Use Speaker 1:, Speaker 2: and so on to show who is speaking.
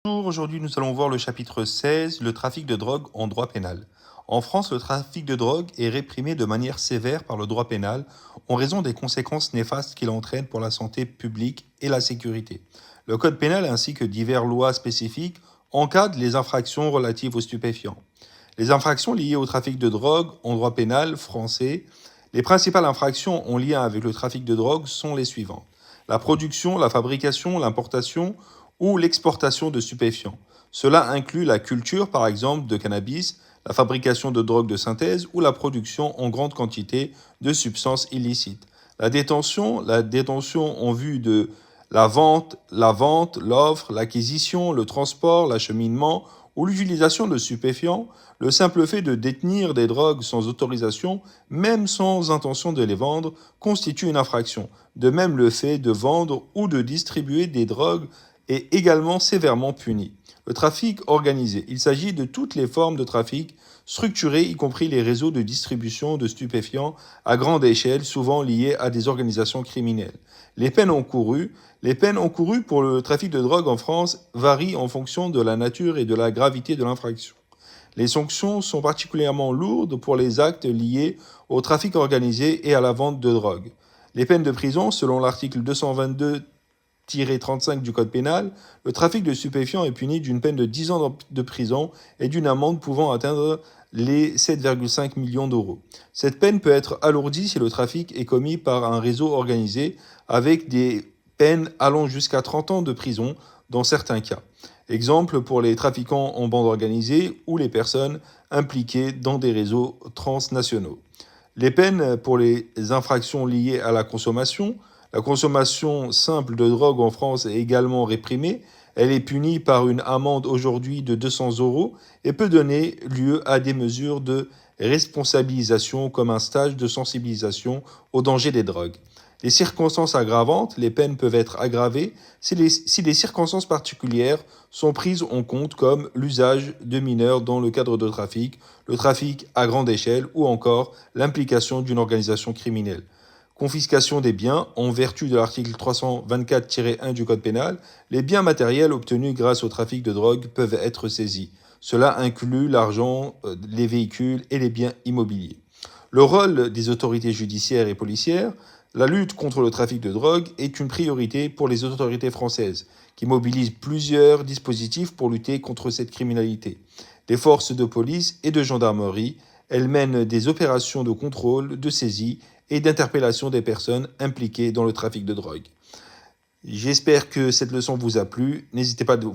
Speaker 1: Bonjour, aujourd'hui nous allons voir le chapitre 16, le trafic de drogue en droit pénal. En France, le trafic de drogue est réprimé de manière sévère par le droit pénal en raison des conséquences néfastes qu'il entraîne pour la santé publique et la sécurité. Le code pénal ainsi que diverses lois spécifiques encadrent les infractions relatives aux stupéfiants. Les infractions liées au trafic de drogue en droit pénal français, les principales infractions en lien avec le trafic de drogue sont les suivantes. La production, la fabrication, l'importation ou l'exportation de stupéfiants. Cela inclut la culture, par exemple, de cannabis, la fabrication de drogues de synthèse ou la production en grande quantité de substances illicites. La détention en vue de la vente, l'offre, l'acquisition, le transport, l'acheminement ou l'utilisation de stupéfiants, le simple fait de détenir des drogues sans autorisation, même sans intention de les vendre, constitue une infraction. De même, le fait de vendre ou de distribuer des drogues est également sévèrement puni. Le trafic organisé. Il s'agit de toutes les formes de trafic structurés, y compris les réseaux de distribution de stupéfiants à grande échelle, souvent liés à des organisations criminelles. Les peines encourues. Les peines encourues pour le trafic de drogue en France varient en fonction de la nature et de la gravité de l'infraction. Les sanctions sont particulièrement lourdes pour les actes liés au trafic organisé et à la vente de drogue. Les peines de prison, selon l'article 222-35 du Code pénal, le trafic de stupéfiants est puni d'une peine de 10 ans de prison et d'une amende pouvant atteindre les 7,5 millions d'euros. Cette peine peut être alourdie si le trafic est commis par un réseau organisé avec des peines allant jusqu'à 30 ans de prison dans certains cas. Exemple pour les trafiquants en bande organisée ou les personnes impliquées dans des réseaux transnationaux. Les peines pour les infractions liées à la consommation. La consommation simple de drogue en France est également réprimée. Elle est punie par une amende aujourd'hui de 200 euros et peut donner lieu à des mesures de responsabilisation comme un stage de sensibilisation au danger des drogues. Les circonstances aggravantes, les peines peuvent être aggravées si les circonstances particulières sont prises en compte comme l'usage de mineurs dans le cadre de trafic, le trafic à grande échelle ou encore l'implication d'une organisation criminelle. Confiscation des biens. En vertu de l'article 324-1 du Code pénal, les biens matériels obtenus grâce au trafic de drogue peuvent être saisis. Cela inclut l'argent, les véhicules et les biens immobiliers. Le rôle des autorités judiciaires et policières. La lutte contre le trafic de drogue est une priorité pour les autorités françaises, qui mobilisent plusieurs dispositifs pour lutter contre cette criminalité. Les forces de police et de gendarmerie, elles mènent des opérations de contrôle, de saisie et d'interpellation des personnes impliquées dans le trafic de drogue. J'espère que cette leçon vous a plu. N'hésitez pas à vous